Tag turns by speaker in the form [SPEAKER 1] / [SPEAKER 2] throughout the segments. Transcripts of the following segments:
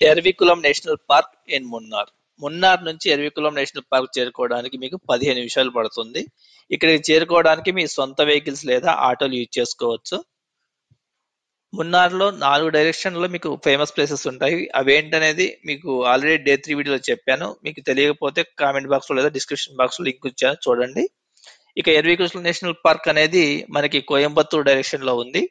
[SPEAKER 1] ఎర్వికులం national park in Munnar. Munnar నుంచి Eravikulam national park చేరుకోవడానికి మీకు 15 నిమిషాలు పడుతుంది. ఇక్కడికి చేరుకోవడానికి మీ సొంత వెహికల్స్ లేదా ఆటోలు యూజ్ చేసుకోవచ్చు. మున్నార్లో 4 డైరెక్షన్లో మీకు ఫేమస్ ప్లేసెస్ ఉంటాయి. అవేంటనేది మీకు ఆల్రెడీ డే 3 వీడియోలో చెప్పాను. మీకు తెలియకపోతే కామెంట్ బాక్స్లో లేదా డిస్క్రిప్షన్ బాక్స్లో లింక్ ఇచ్చాను చూడండి. ఇక ఎర్వికులం నేషనల్ పార్క్ అనేది మనకి కోయంబత్తూర్ డైరెక్షన్లో ఉంది.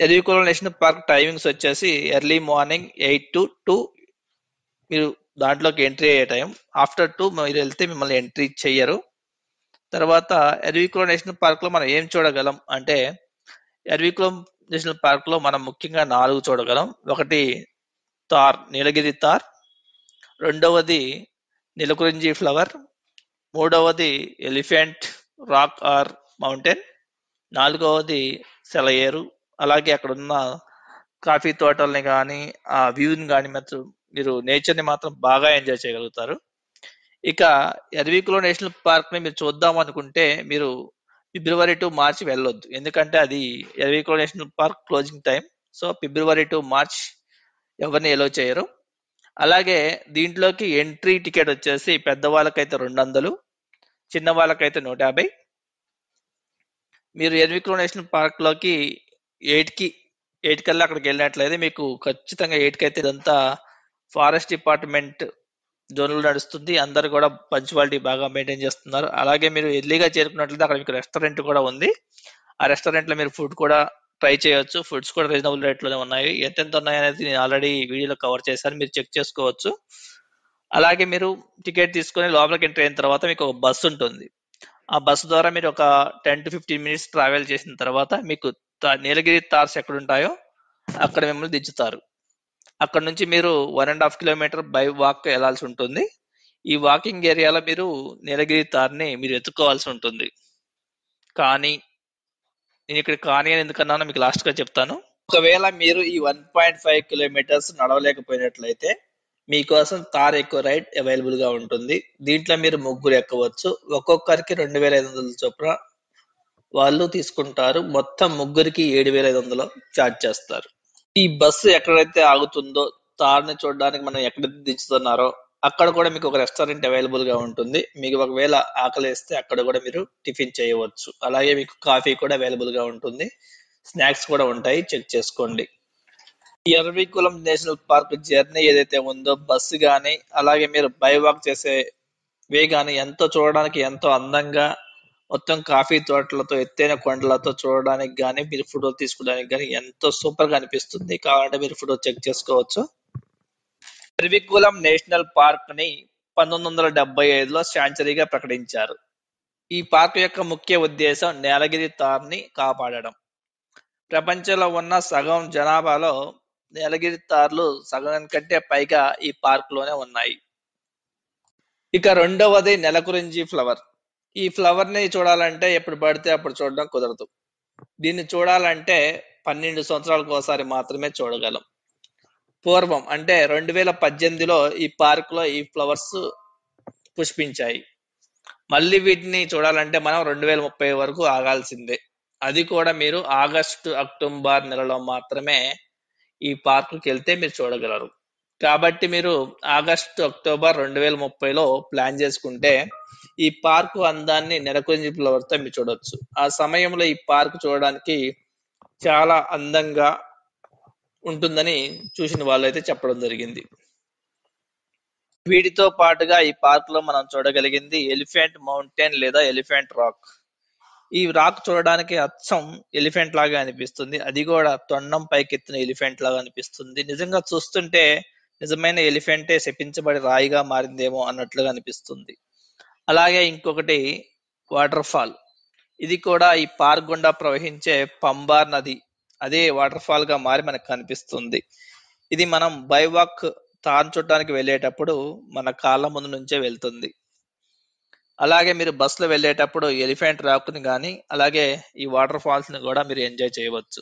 [SPEAKER 1] ఎర్వికులం నేషనల్ పార్క్ టైమింగ్స్ వచ్చేసి ఎర్లీ మార్నింగ్ 8 to 2 మీరు దాంట్లోకి ఎంట్రీ అయ్యే టైం. ఆఫ్టర్ 2 మీరు వెళ్తే మిమ్మల్ని ఎంట్రీ చెయ్యరు. తర్వాత ఎర్వికులం నేషనల్ పార్క్లో మనం ఏం చూడగలం అంటే, ఎర్వికులం నేషనల్ పార్క్లో మనం ముఖ్యంగా 4 చూడగలం. ఒకటి తార్, నీలగిరి తార్. రెండవది నీలకురించి ఫ్లవర్. మూడవది ఎలిఫెంట్ రాక్ ఆర్ మౌంటైన్. నాలుగవది సెలయేరు. అలాగే అక్కడ ఉన్న కాఫీ తోటల్ని కానీ ఆ వ్యూని కానీ మీరు నేచర్ని మాత్రం బాగా ఎంజాయ్ చేయగలుగుతారు. ఇక ఎర్వికులం నేషనల్ పార్క్ని మీరు చూద్దాం అనుకుంటే మీరు ఫిబ్రవరి టు మార్చ్ వెళ్ళొద్దు, ఎందుకంటే అది Eravikulam national park closing time. So February to March ఎవరిని ఎలో చేయరు. అలాగే దీంట్లోకి ఎంట్రీ టికెట్ వచ్చేసి పెద్దవాళ్ళకైతే 200, చిన్న వాళ్ళకైతే 150. మీరు ఎర్వికులం నేషనల్ పార్క్ లోకి 8 కల్లా అక్కడికి వెళ్ళినట్లయితే మీకు ఖచ్చితంగా 8కి అయితే ఇదంతా ఫారెస్ట్ డిపార్ట్మెంట్ జోన్లో నడుస్తుంది. అందరు కూడా పంచువాలిటీ బాగా మెయింటైన్ చేస్తున్నారు. అలాగే మీరు ఎర్లీగా చేరుకున్నట్లయితే అక్కడ మీకు రెస్టారెంట్ కూడా ఉంది. ఆ రెస్టారెంట్ లో మీరు ఫుడ్ కూడా ట్రై చేయొచ్చు. ఫుడ్స్ కూడా రీజనబుల్ రేట్ లోనే ఉన్నాయి. ఎంతెంత ఉన్నాయి అనేది నేను ఆల్రెడీ వీడియోలో కవర్ చేశాను, మీరు చెక్ చేసుకోవచ్చు. అలాగే మీరు టికెట్ తీసుకొని లోపలికి ఎంటర్ అయిన తర్వాత మీకు ఒక బస్సు ఉంటుంది. ఆ బస్సు ద్వారా మీరు ఒక 10 to 15 మినిట్స్ ట్రావెల్ చేసిన తర్వాత మీకు నీలగిరి తార్స్ ఎక్కడ ఉంటాయో అక్కడ మిమ్మల్ని దించుతారు. అక్కడ నుంచి మీరు 1.5 కిలోమీటర్ బై వాక్ వెళ్లాల్సి ఉంటుంది. ఈ వాకింగ్ ఏరియాలో మీరు నీలగిరి తార్ని మీరు ఎత్తుకోవాల్సి ఉంటుంది. కానీ నేను ఇక్కడ కానీ అని ఎందుకన్నానో మీకు లాస్ట్ గా చెప్తాను. ఒకవేళ మీరు ఈ 1.5 కిలోమీటర్స్ నడవలేకపోయినట్లయితే మీకోసం తార్ ఎక్కువ రైడ్ అవైలబుల్ గా ఉంటుంది. దీంట్లో మీరు ముగ్గురు ఎక్కవచ్చు. ఒక్కొక్కరికి 2500 చొప్పున వాళ్ళు తీసుకుంటారు. మొత్తం ముగ్గురికి 7500 ఛార్జ్ చేస్తారు. ఈ బస్సు ఎక్కడైతే ఆగుతుందో, తార్ని చూడడానికి మనం ఎక్కడైతే దించుతున్నారో అక్కడ కూడా మీకు ఒక రెస్టారెంట్ అవైలబుల్ గా ఉంటుంది. మీకు ఒకవేళ ఆకలిస్తే అక్కడ కూడా మీరు టిఫిన్ చేయవచ్చు. అలాగే మీకు కాఫీ కూడా అవైలబుల్ గా ఉంటుంది. స్నాక్స్ కూడా ఉంటాయి, చెక్ చేసుకోండి. ఎర్వికులం నేషనల్ పార్క్ జర్నీ ఏదైతే ఉందో బస్సు గానీ అలాగే మీరు బై వాక్ చేసే వే గానీ ఎంతో చూడడానికి ఎంతో అందంగా, మొత్తం కాఫీ తోటలతో ఎత్తైన కొండలతో చూడడానికి గానీ మీరు ఫోటోలు తీసుకోవడానికి గానీ ఎంతో సూపర్ గా అనిపిస్తుంది. కావాలంటే మీరు ఫోటో చెక్ చేసుకోవచ్చు. ఎర్వికులం నేషనల్ పార్క్ ని 1975లో శాంచరీగా ప్రకటించారు. ఈ పార్క్ యొక్క ముఖ్య ఉద్దేశం నీలగిరి తార్ని కాపాడడం. ప్రపంచంలో ఉన్న సగం జనాభాలో నీలగిరి తార్లు సగం కంటే పైగా ఈ పార్క్ లోనే ఉన్నాయి. ఇక రెండవది నెలకురించి ఫ్లవర్. ఈ ఫ్లవర్ ని చూడాలంటే ఎప్పుడు పడితే అప్పుడు చూడడం కుదరదు. దీన్ని చూడాలంటే 12 సంవత్సరాలకు ఒకసారి మాత్రమే చూడగలం. పూర్వం అంటే 2018లో ఈ పార్క్ లో ఈ ఫ్లవర్స్ పుష్పించాయి. మళ్ళీ వీటిని చూడాలంటే మనం 2030 వరకు ఆగాల్సిందే. అది కూడా మీరు ఆగస్టు అక్టోబర్ నెలలో మాత్రమే ఈ పార్కుకి వెళ్తే మీరు చూడగలరు. కాబట్టి మీరు ఆగస్టు అక్టోబర్ 2030లో ప్లాన్ చేసుకుంటే ఈ పార్కు అందాన్ని నెలకొంచి ఫ్లవర్తో మీరు చూడొచ్చు. ఆ సమయంలో ఈ పార్క్ చూడడానికి చాలా అందంగా ఉంటుందని చూసిన వాళ్ళైతే చెప్పడం జరిగింది. వీటితో పాటుగా ఈ పార్క్ లో మనం చూడగలిగింది ఎలిఫెంట్ మౌంటైన్ లేదా ఎలిఫెంట్ రాక్. ఈ రాక్ చూడడానికి అచ్చం ఎలిఫెంట్ లాగా అనిపిస్తుంది. అది కూడా తొండం పైకెత్తిన ఎలిఫెంట్ లాగా అనిపిస్తుంది. నిజంగా చూస్తుంటే నిజమైన ఎలిఫెంటే శపించబడి రాయిగా మారిందేమో అన్నట్లుగా అనిపిస్తుంది. అలాగే ఇంకొకటి వాటర్ ఫాల్. ఇది కూడా ఈ పార్క్ గుండా ప్రవహించే పంబార్ నది అదే వాటర్ ఫాల్ గా మారి మనకు కనిపిస్తుంది. ఇది మనం బైవాక్ తాన్ చూడటానికి వెళ్ళేటప్పుడు మన కాళ్ళ ముందు నుంచే వెళ్తుంది. అలాగే మీరు బస్సులో వెళ్ళేటప్పుడు ఎలిఫెంట్ రాక్ ని కానీ అలాగే ఈ వాటర్ ఫాల్స్ ని కూడా మీరు ఎంజాయ్ చేయవచ్చు.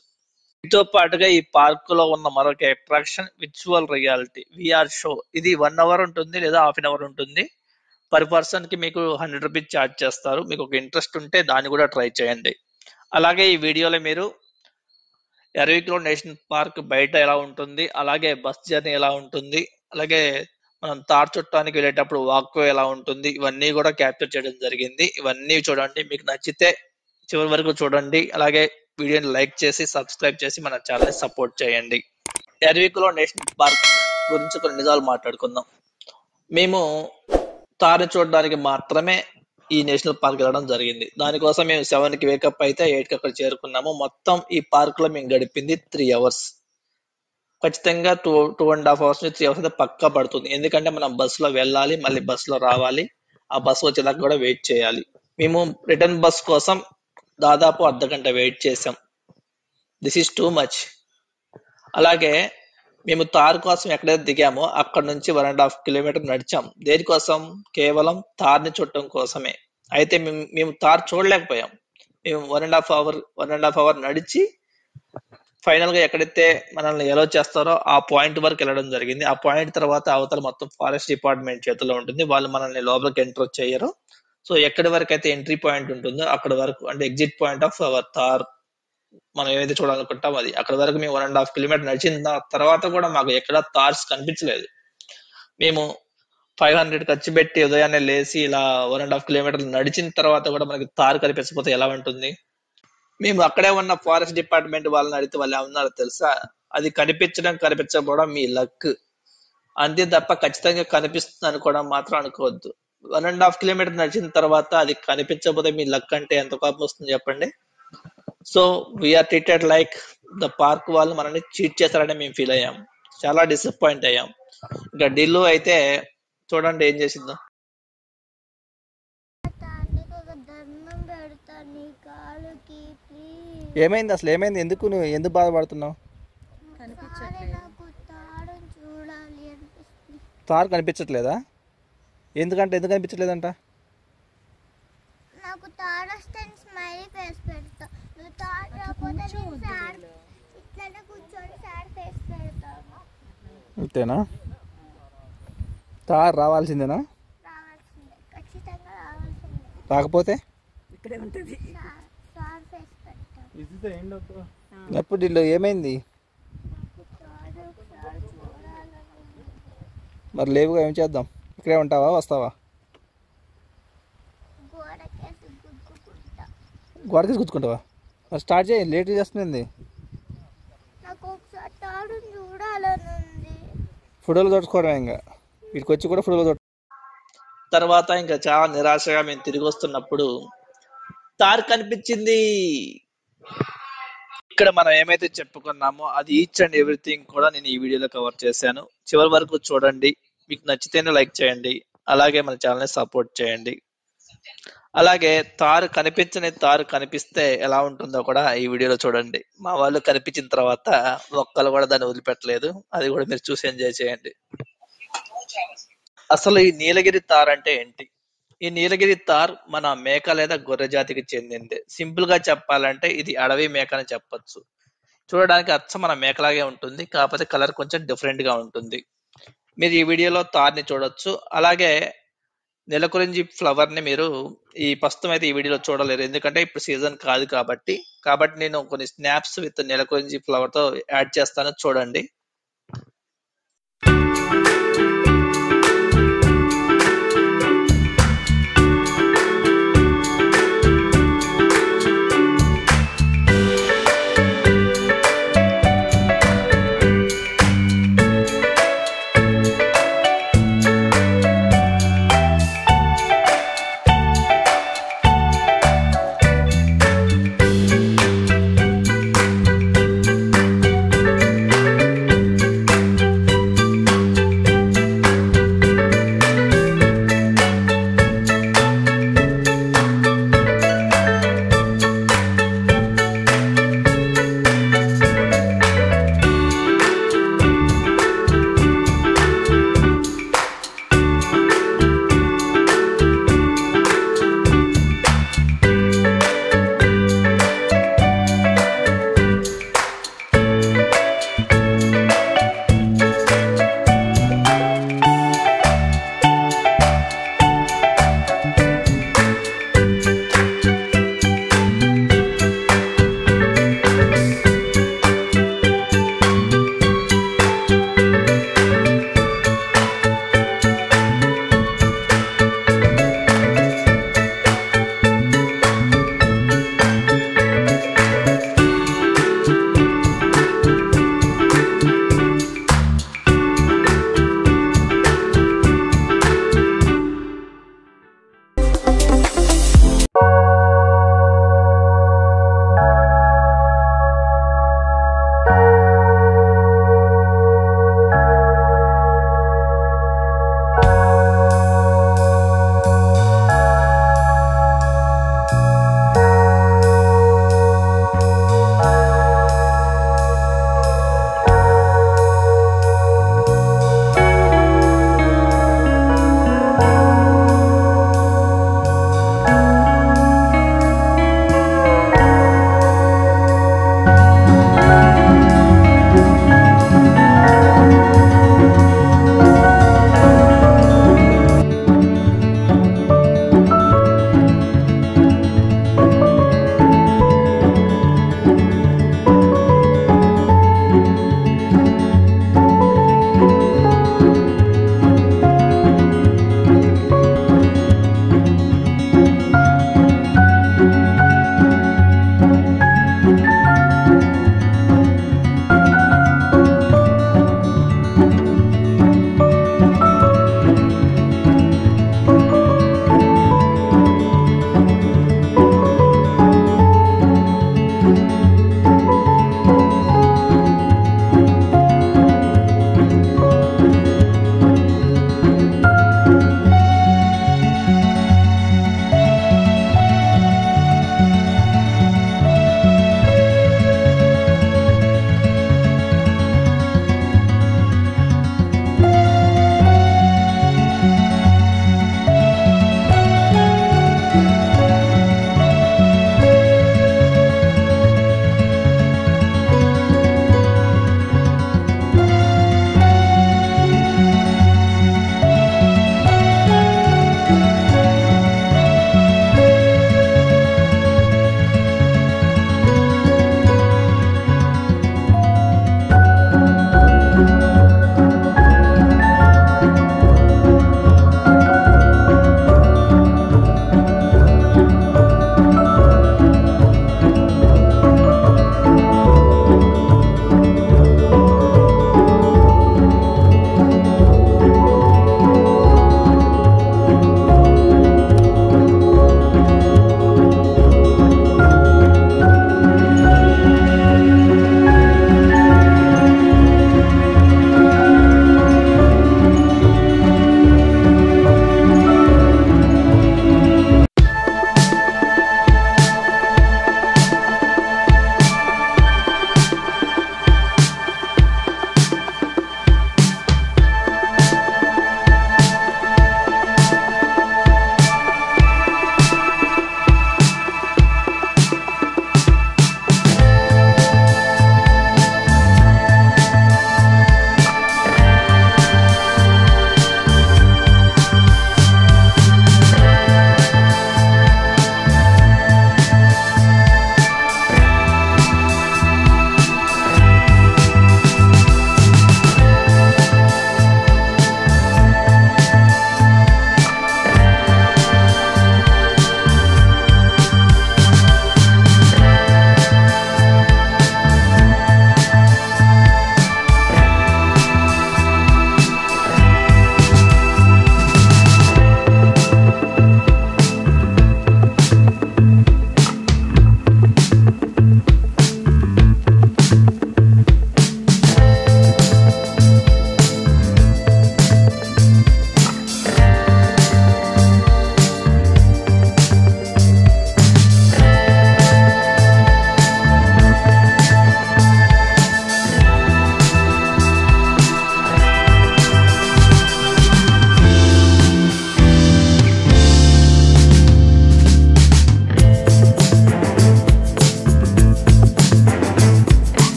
[SPEAKER 1] వీటితో పాటుగా ఈ పార్క్ లో ఉన్న మరొక attraction virtual reality VR show. ఇది 1 అవర్ ఉంటుంది లేదా హాఫ్ అన్ అవర్ ఉంటుంది. పర్ పర్సన్ కి మీకు 100 రూపీస్ ఛార్జ్ చేస్తారు. మీకు ఒక ఇంట్రెస్ట్ ఉంటే దాన్ని కూడా ట్రై చేయండి. అలాగే ఈ వీడియోలో మీరు ఎరవికులం నేషనల్ పార్క్ బయట ఎలా ఉంటుంది, అలాగే బస్ జర్నీ ఎలా ఉంటుంది, అలాగే మనం తార్ చుట్టానికి వెళ్ళేటప్పుడు వాక్వే ఎలా ఉంటుంది, ఇవన్నీ కూడా క్యాప్చర్ చేయడం జరిగింది. ఇవన్నీ చూడండి, మీకు నచ్చితే చివరి వరకు చూడండి. అలాగే వీడియోని లైక్ చేసి సబ్స్క్రైబ్ చేసి మన ఛానల్ని సపోర్ట్ చేయండి. ఎరవికులం నేషనల్ పార్క్ గురించి కొన్ని నిజాలు మాట్లాడుకుందాం. మేము తారని చూడడానికి మాత్రమే ఈ నేషనల్ పార్క్ వెళ్ళడం జరిగింది. దానికోసం మేము 7కి వేకప్ అయితే 8కి అక్కడ చేరుకున్నాము. మొత్తం ఈ పార్క్ లో మేము గడిపింది 3 అవర్స్. ఖచ్చితంగా 2.5 అవర్స్ నుంచి 3 అవర్స్ అయితే పక్కా పడుతుంది. ఎందుకంటే మనం బస్సులో వెళ్ళాలి, మళ్ళీ బస్సులో రావాలి, ఆ బస్సు వచ్చేదాకా కూడా వెయిట్ చేయాలి. మేము రిటర్న్ బస్ కోసం దాదాపు అర్ధగంట వెయిట్ చేసాం. This is too much. అలాగే మేము తార్ కోసం ఎక్కడైతే దిగామో అక్కడ నుంచి 1.5 కిలోమీటర్ నడిచాం. దేనికోసం? కేవలం తార్ని చూడటం కోసమే. అయితే మేము తార్ చూడలేకపోయాం. మేము 1.5 అవర్ నడిచి ఫైనల్ గా ఎక్కడైతే మనల్ని ఎలో చేస్తారో ఆ పాయింట్ వరకు వెళ్ళడం జరిగింది. ఆ పాయింట్ తర్వాత అవతల మొత్తం ఫారెస్ట్ డిపార్ట్మెంట్ చేతిలో ఉంటుంది. వాళ్ళు మనల్ని లోపలికి ఎంటర్ చేయరు. సో ఎక్కడి వరకు అయితే ఎంట్రీ పాయింట్ ఉంటుందో అక్కడ వరకు, అంటే ఎగ్జిట్ పాయింట్ ఆఫ్ అవర్ తార్, మనం ఏదైతే చూడాలనుకుంటాం అది, అక్కడ వరకు మేము 1.5 కిలోమీటర్ నడిచిన తర్వాత కూడా మాకు ఎక్కడ తార్స్ కనిపించలేదు. మేము 500 ఖర్చు పెట్టి ఉదయాన్నే లేచి ఇలా 1.5 కిలోమీటర్లు నడిచిన తర్వాత కూడా మనకి తార్ కనిపించకపోతే ఎలా ఉంటుంది? మేము అక్కడే ఉన్న ఫారెస్ట్ డిపార్ట్మెంట్ వాళ్ళని అడిగితే వాళ్ళు ఏమన్నారో తెలుసా? అది కనిపించకపోవడం మీ లక్, అంతే తప్ప ఖచ్చితంగా కనిపిస్తుంది అనుకోవడం మాత్రం అనుకోవద్దు. 1.5 కిలోమీటర్ నడిచిన తర్వాత అది కనిపించకపోతే మీ లక్ అంటే ఎంత కోపం వస్తుంది చెప్పండి. So we are treated like the park వాళ్ళు మనల్ని చీట్ చేస్తారని మేము ఫీల్ అయ్యాం. చాలా డిసప్పాయింట్ అయ్యాం. ఇంకా ఢిల్లీ అయితే చూడండి ఏం చేసిందో. ఏమైంది అసలు? ఏమైంది? ఎందుకు బాధపడుతున్నావు? తార్ కనిపించట్లేదా? ఎందుకు కనిపించట్లేదంట? అంతేనా? తార్ రావాల్సిందేనా? రాకపోతే ఎప్పుడు ఢిల్లీ ఏమైంది? మరి లేవుగా, ఏం చేద్దాం? ఇక్కడే ఉంటావా, వస్తావా? గోడకేసి గుచ్చుకుంటావా? మరి స్టార్ట్ చేయి, లేట్ చేస్తుంది. ఫోటోలు చూసుకోవడం ఇంకా వీటికి వచ్చి కూడా ఫోటోలు చూడ. తర్వాత ఇంకా చాలా నిరాశగా మేము తిరిగి వస్తున్నప్పుడు తార్ కనిపించింది. ఇక్కడ మనం ఏమైతే చెప్పుకున్నామో అది ఈచ్ అండ్ ఎవ్రీథింగ్ కూడా నేను ఈ వీడియోలో కవర్ చేశాను. చివరి వరకు చూడండి. మీకు నచ్చితేనే లైక్ చేయండి, అలాగే మన ఛానల్ని సపోర్ట్ చేయండి. అలాగే తారు కనిపిస్తే ఎలా ఉంటుందో కూడా ఈ వీడియోలో చూడండి. మా వాళ్ళు కనిపించిన తర్వాత ఒక్కరు కూడా దాన్ని వదిలిపెట్టలేదు. అది కూడా మీరు చూసి ఎంజాయ్ చేయండి. అసలు ఈ నీలగిరి తార్ అంటే ఏంటి? ఈ నీలగిరి తార్ మన మేక లేదా గొర్రె జాతికి చెందింది. సింపుల్ గా చెప్పాలంటే ఇది అడవి మేక అని చెప్పొచ్చు. చూడడానికి అచ్చం మన మేకలాగే ఉంటుంది, కాకపోతే కలర్ కొంచెం డిఫరెంట్ గా ఉంటుంది. మీరు ఈ వీడియోలో తార్ని చూడొచ్చు. అలాగే నెలకొరింజి ఫ్లవర్ ని మీరు ఈ ప్రస్తుతం అయితే ఈ వీడియోలో చూడలేరు, ఎందుకంటే ఇప్పుడు సీజన్ కాదు కాబట్టి నేను కొన్ని స్నాప్స్ విత్ నెలకొరింజి ఫ్లవర్ తో యాడ్ చేస్తాను, చూడండి.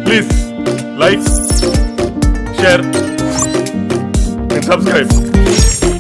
[SPEAKER 2] Please like, share and subscribe.